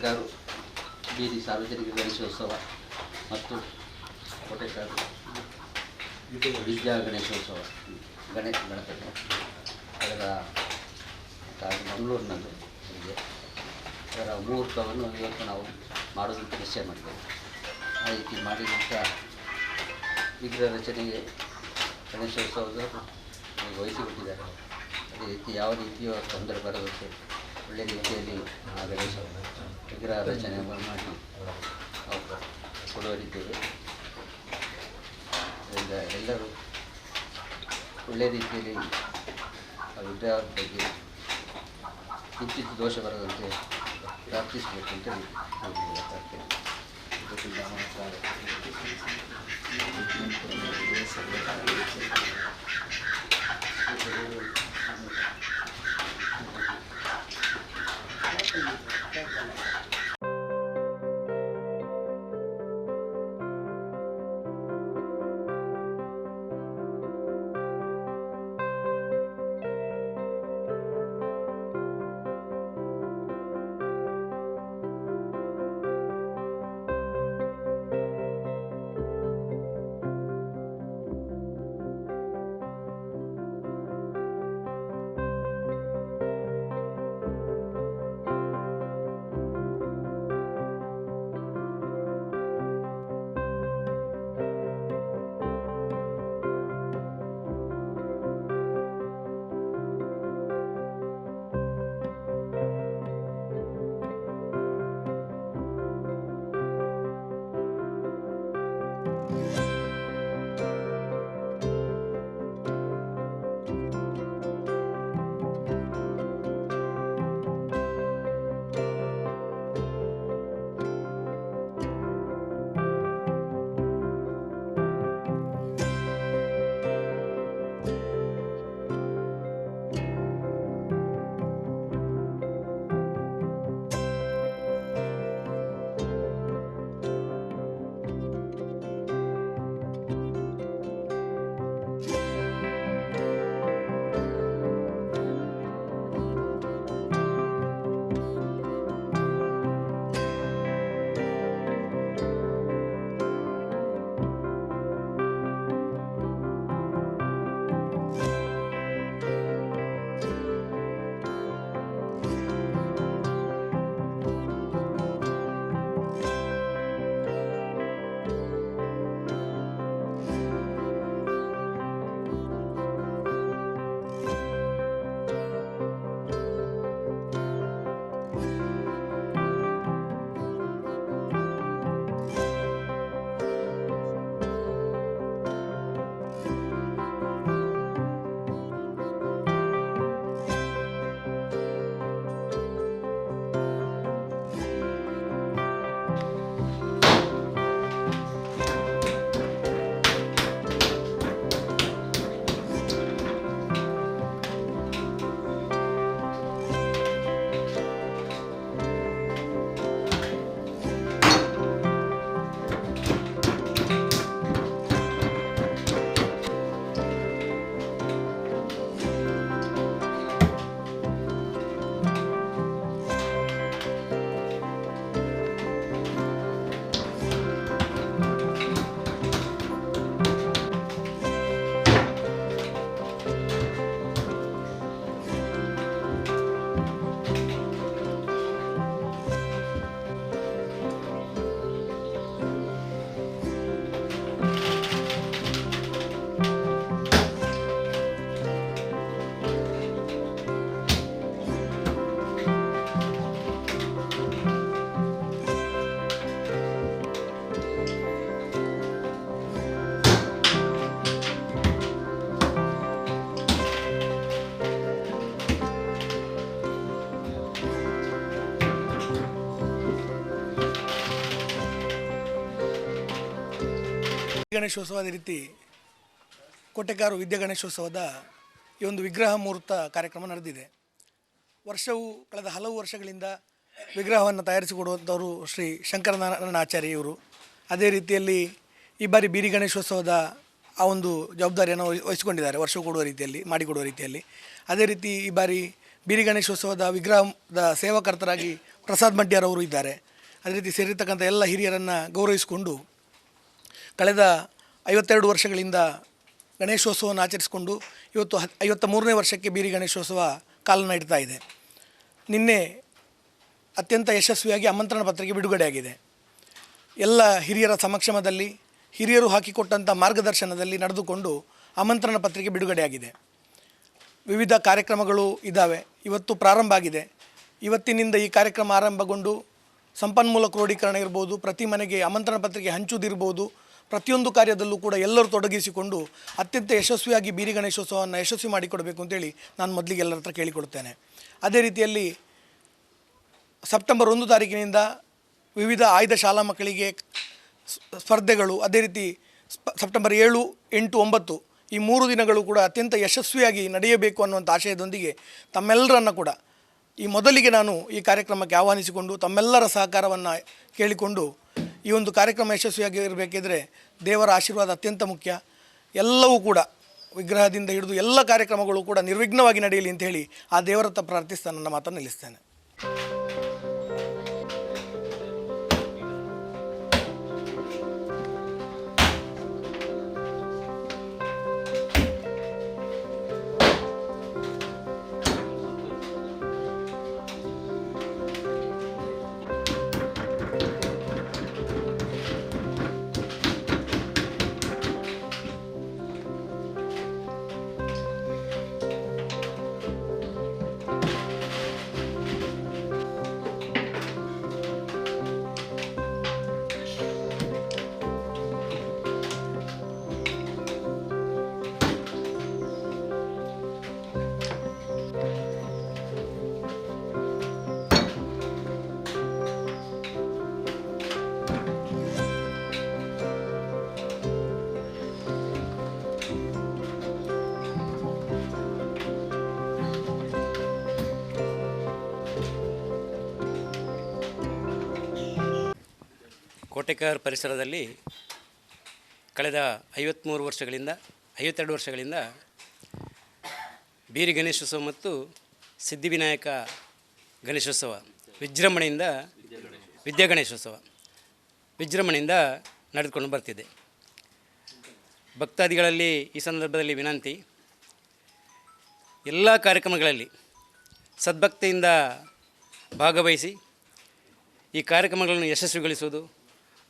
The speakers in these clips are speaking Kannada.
ಕೋಟೆಕಾರು ಬೀದಿ ಸಾರ್ವಜನಿಕ ಗಣೇಶೋತ್ಸವ ಮತ್ತು ಕೋಟೆಕಾರು ವಿದ್ಯಾ ಗಣೇಶೋತ್ಸವ ಗಣಪತಿ ಅದರ ಮಂಗಳೂರಿನಲ್ಲಿ ಇದೆ. ಅದರ ಮುಹೂರ್ತವನ್ನು ಇವತ್ತು ನಾವು ಮಾಡೋದಕ್ಕೆ ನಿಶ್ಚಯ ಮಾಡಿದ್ದೇವೆ. ಆ ರೀತಿ ಮಾಡಿದಂಥ ವಿಗ್ರಹ ರಚನೆಗೆ ಗಣೇಶೋತ್ಸವದವರು ವಹಿಸಿಬಿಟ್ಟಿದ್ದಾರೆ. ಅದೇ ರೀತಿ ಯಾವ ರೀತಿಯೂ ತೊಂದರೆ ಬರದಂತೆ ಒಳ್ಳೆಯ ರೀತಿಯಲ್ಲಿ ಆ ಗಣೇಶ ವಿಗ್ರಹ ರಚನೆ ಮಾಡಿ ನಾವು ಕೊಡುವರಿದ್ದೇವೆ. ಅದರಿಂದ ಎಲ್ಲರೂ ಒಳ್ಳೆಯ ರೀತಿಯಲ್ಲಿ ಆ ವಿಗ್ರಹದ ಬಗ್ಗೆ ಕಿಂಚಿತ್ ದೋಷ ಬರದಂತೆ ಪ್ರಾರ್ಥಿಸಬೇಕು ಅಂತ ನಾವು ಹೇಳ್ತೇವೆ. ಗಣೇಶೋತ್ಸವ ಅದೇ ರೀತಿ ಕೋಟೆಕಾರು ವಿದ್ಯಾ ಗಣೇಶೋತ್ಸವದ ಈ ಒಂದು ವಿಗ್ರಹ ಮುಹೂರ್ತ ಕಾರ್ಯಕ್ರಮ ನಡೆದಿದೆ. ವರ್ಷವು ಕಳೆದ ಹಲವು ವರ್ಷಗಳಿಂದ ವಿಗ್ರಹವನ್ನು ತಯಾರಿಸಿಕೊಡುವಂಥವರು ಶ್ರೀ ಶಂಕರನಾರಾಯಣ ಆಚಾರ್ಯ ಇವರು. ಅದೇ ರೀತಿಯಲ್ಲಿ ಈ ಬಾರಿ ಬೀರಿ ಗಣೇಶೋತ್ಸವದ ಆ ಒಂದು ಜವಾಬ್ದಾರಿಯನ್ನು ವಹಿಸಿಕೊಂಡಿದ್ದಾರೆ, ವರ್ಷ ಕೊಡುವ ರೀತಿಯಲ್ಲಿ ಮಾಡಿಕೊಡುವ ರೀತಿಯಲ್ಲಿ. ಅದೇ ರೀತಿ ಈ ಬಾರಿ ಬೀರಿ ಗಣೇಶೋತ್ಸವದ ವಿಗ್ರಹದ ಸೇವಾಕರ್ತರಾಗಿ ಪ್ರಸಾದ್ ಮಡ್ಯಾರವರು ಇದ್ದಾರೆ. ಅದೇ ರೀತಿ ಸೇರಿರ್ತಕ್ಕಂಥ ಎಲ್ಲ ಹಿರಿಯರನ್ನು ಗೌರವಿಸಿಕೊಂಡು ಕಳೆದ 52 ವರ್ಷಗಳಿಂದ ಗಣೇಶೋತ್ಸವವನ್ನು ಆಚರಿಸಿಕೊಂಡು ಇವತ್ತು 53ನೇ ವರ್ಷಕ್ಕೆ ಬೀರಿ ಗಣೇಶೋತ್ಸವ ಕಾಲನ್ನು ಇಡ್ತಾ ಇದೆ. ನಿನ್ನೆ ಅತ್ಯಂತ ಯಶಸ್ವಿಯಾಗಿ ಆಮಂತ್ರಣ ಪತ್ರಿಕೆ ಬಿಡುಗಡೆಯಾಗಿದೆ. ಎಲ್ಲ ಹಿರಿಯರ ಸಮಕ್ಷಮದಲ್ಲಿ ಹಿರಿಯರು ಹಾಕಿಕೊಟ್ಟಂಥ ಮಾರ್ಗದರ್ಶನದಲ್ಲಿ ನಡೆದುಕೊಂಡು ಆಮಂತ್ರಣ ಪತ್ರಿಕೆ ಬಿಡುಗಡೆಯಾಗಿದೆ. ವಿವಿಧ ಕಾರ್ಯಕ್ರಮಗಳು ಇದ್ದಾವೆ. ಇವತ್ತು ಪ್ರಾರಂಭ ಆಗಿದೆ. ಇವತ್ತಿನಿಂದ ಈ ಕಾರ್ಯಕ್ರಮ ಆರಂಭಗೊಂಡು ಸಂಪನ್ಮೂಲ ಕ್ರೋಢೀಕರಣ ಇರ್ಬೋದು, ಪ್ರತಿ ಮನೆಗೆ ಆಮಂತ್ರಣ ಪತ್ರಿಕೆ ಹಂಚುವುದಿರ್ಬೋದು, ಪ್ರತಿಯೊಂದು ಕಾರ್ಯದಲ್ಲೂ ಕೂಡ ಎಲ್ಲರೂ ತೊಡಗಿಸಿಕೊಂಡು ಅತ್ಯಂತ ಯಶಸ್ವಿಯಾಗಿ ಬೀರಿ ಗಣೇಶೋತ್ಸವವನ್ನು ಯಶಸ್ವಿ ಮಾಡಿಕೊಡಬೇಕು ಅಂತೇಳಿ ನಾನು ಮೊದಲಿಗೆ ಎಲ್ಲರ ಹತ್ರ ಕೇಳಿಕೊಡ್ತೇನೆ. ಅದೇ ರೀತಿಯಲ್ಲಿ ಸೆಪ್ಟೆಂಬರ್ 1 ತಾರೀಕಿನಿಂದ ವಿವಿಧ ಆಯ್ದ ಶಾಲಾ ಮಕ್ಕಳಿಗೆ ಸ್ಪರ್ಧೆಗಳು, ಅದೇ ರೀತಿ ಸೆಪ್ಟೆಂಬರ್ 7, 8, 9 ಈ 3 ದಿನಗಳು ಕೂಡ ಅತ್ಯಂತ ಯಶಸ್ವಿಯಾಗಿ ನಡೆಯಬೇಕು ಅನ್ನುವಂಥ ಆಶಯದೊಂದಿಗೆ ತಮ್ಮೆಲ್ಲರನ್ನು ಕೂಡ ಈ ಮೊದಲಿಗೆ ನಾನು ಈ ಕಾರ್ಯಕ್ರಮಕ್ಕೆ ಆಹ್ವಾನಿಸಿಕೊಂಡು ತಮ್ಮೆಲ್ಲರ ಸಹಕಾರವನ್ನು ಕೇಳಿಕೊಂಡು ಈ ಒಂದು ಕಾರ್ಯಕ್ರಮ ಯಶಸ್ವಿಯಾಗಿ ಇರಬೇಕಿದ್ರೆ ದೇವರ ಆಶೀರ್ವಾದ ಅತ್ಯಂತ ಮುಖ್ಯ. ಎಲ್ಲವೂ ಕೂಡ ವಿಗ್ರಹದಿಂದ ಹಿಡಿದು ಎಲ್ಲ ಕಾರ್ಯಕ್ರಮಗಳು ಕೂಡ ನಿರ್ವಿಘ್ನವಾಗಿ ನಡೆಯಲಿ ಅಂತ ಹೇಳಿ ಆ ದೇವರ ಹತ್ರ ಪ್ರಾರ್ಥಿಸ್ತಾ ನನ್ನ ಮಾತನ್ನು ನಿಲ್ಲಿಸ್ತೇನೆ. ಕೋಟೆಕಾರ್ ಪರಿಸರದಲ್ಲಿ ಕಳೆದ 52 ವರ್ಷಗಳಿಂದ ಬೀರಿ ಗಣೇಶೋತ್ಸವ ಮತ್ತು ಸಿದ್ಧಿವಿನಾಯಕ ಗಣೇಶೋತ್ಸವ ವಿಜೃಂಭಣೆಯಿಂದ ನಡೆದುಕೊಂಡು ಬರ್ತಿದೆ. ಭಕ್ತಾದಿಗಳಲ್ಲಿ ಈ ಸಂದರ್ಭದಲ್ಲಿ ವಿನಂತಿ, ಎಲ್ಲ ಕಾರ್ಯಕ್ರಮಗಳಲ್ಲಿ ಸದ್ಭಕ್ತಿಯಿಂದ ಭಾಗವಹಿಸಿ ಈ ಕಾರ್ಯಕ್ರಮಗಳನ್ನು ಯಶಸ್ವಿಗೊಳಿಸುವುದು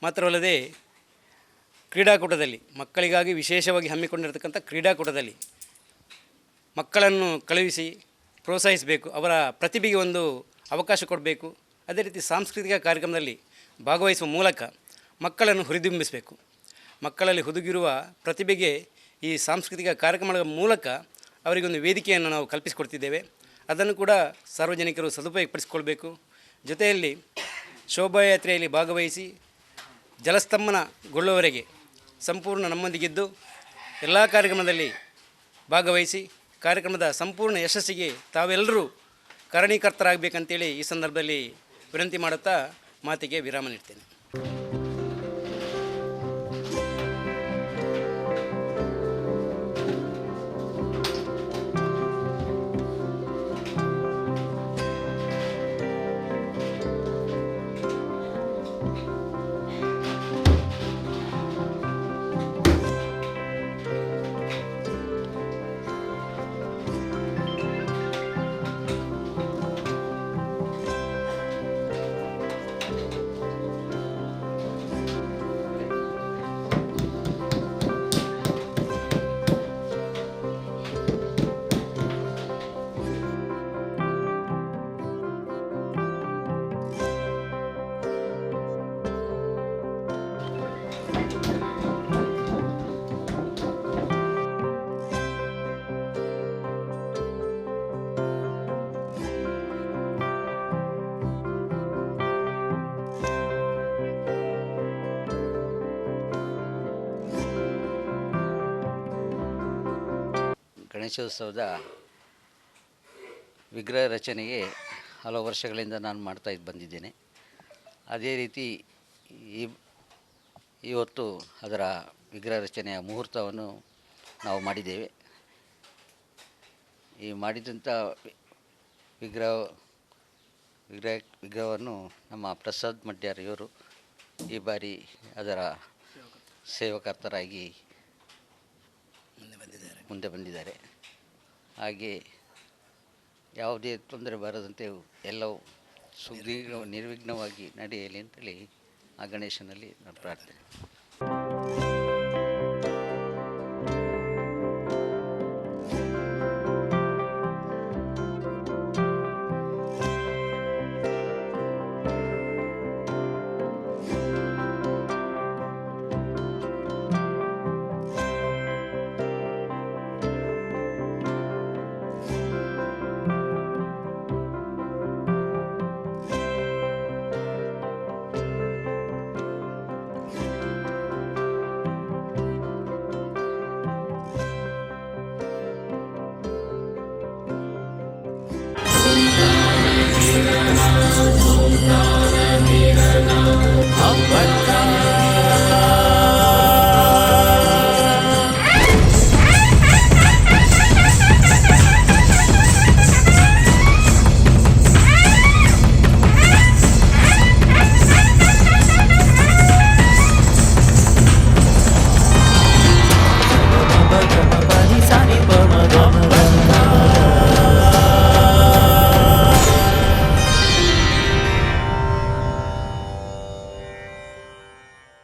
ಮಾತ್ರವಲ್ಲದೆ ಕ್ರೀಡಾಕೂಟದಲ್ಲಿ ಮಕ್ಕಳಿಗಾಗಿ ವಿಶೇಷವಾಗಿ ಹಮ್ಮಿಕೊಂಡಿರತಕ್ಕಂಥ ಕ್ರೀಡಾಕೂಟದಲ್ಲಿ ಮಕ್ಕಳನ್ನು ಕಳುಹಿಸಿ ಪ್ರೋತ್ಸಾಹಿಸಬೇಕು, ಅವರ ಪ್ರತಿಭೆಗೆ ಒಂದು ಅವಕಾಶ ಕೊಡಬೇಕು. ಅದೇ ರೀತಿ ಸಾಂಸ್ಕೃತಿಕ ಕಾರ್ಯಕ್ರಮದಲ್ಲಿ ಭಾಗವಹಿಸುವ ಮೂಲಕ ಮಕ್ಕಳನ್ನು ಹುರಿದುಂಬಿಸಬೇಕು. ಮಕ್ಕಳಲ್ಲಿ ಹುದುಗಿರುವ ಪ್ರತಿಭೆಗೆ ಈ ಸಾಂಸ್ಕೃತಿಕ ಕಾರ್ಯಕ್ರಮಗಳ ಮೂಲಕ ಅವರಿಗೊಂದು ವೇದಿಕೆಯನ್ನು ನಾವು ಕಲ್ಪಿಸಿಕೊಡ್ತಿದ್ದೇವೆ. ಅದನ್ನು ಕೂಡ ಸಾರ್ವಜನಿಕರು ಸದುಪಯೋಗಪಡಿಸಿಕೊಳ್ಬೇಕು. ಜೊತೆಯಲ್ಲಿ ಶೋಭಾಯಾತ್ರೆಯಲ್ಲಿ ಭಾಗವಹಿಸಿ ಜಲಸ್ತಂಭನಗೊಳ್ಳುವವರೆಗೆ ಸಂಪೂರ್ಣ ನಮ್ಮೊಂದಿಗಿದ್ದು ಎಲ್ಲ ಕಾರ್ಯಕ್ರಮದಲ್ಲಿ ಭಾಗವಹಿಸಿ ಕಾರ್ಯಕ್ರಮದ ಸಂಪೂರ್ಣ ಯಶಸ್ಸಿಗೆ ತಾವೆಲ್ಲರೂ ಕಾರಣೀಕರ್ತರಾಗಬೇಕಂತೇಳಿ ಈ ಸಂದರ್ಭದಲ್ಲಿ ವಿನಂತಿ ಮಾಡುತ್ತಾ ಮಾತಿಗೆ ವಿರಾಮ ನೀಡ್ತೇನೆ. ಗಣೇಶೋತ್ಸವದ ವಿಗ್ರಹ ರಚನೆಗೆ ಹಲವು ವರ್ಷಗಳಿಂದ ನಾನು ಮಾಡ್ತಾ ಬಂದಿದ್ದೇನೆ. ಅದೇ ರೀತಿ ಇವತ್ತು ಅದರ ವಿಗ್ರಹ ರಚನೆಯ ಮುಹೂರ್ತವನ್ನು ನಾವು ಮಾಡಿದ್ದೇವೆ. ಈ ಮಾಡಿದಂಥ ವಿಗ್ರಹ ವಿಗ್ರಹ ವಿಗ್ರಹವನ್ನು ನಮ್ಮ ಪ್ರಸಾದ್ ಮಡ್ಯಾರ್ ಇವರು ಈ ಬಾರಿ ಅದರ ಸೇವಕರ್ತರಾಗಿ ಮುಂದೆ ಬಂದಿದ್ದಾರೆ. ಹಾಗೆ ಯಾವುದೇ ತೊಂದರೆ ಬರದಂತೆ ಎಲ್ಲವೂ ನಿರ್ವಿಘ್ನವಾಗಿ ನಡೆಯಲಿ ಅಂತೇಳಿ ಆ ಗಣೇಶನಲ್ಲಿ ನಾನು ಪ್ರಾರ್ಥನೆ.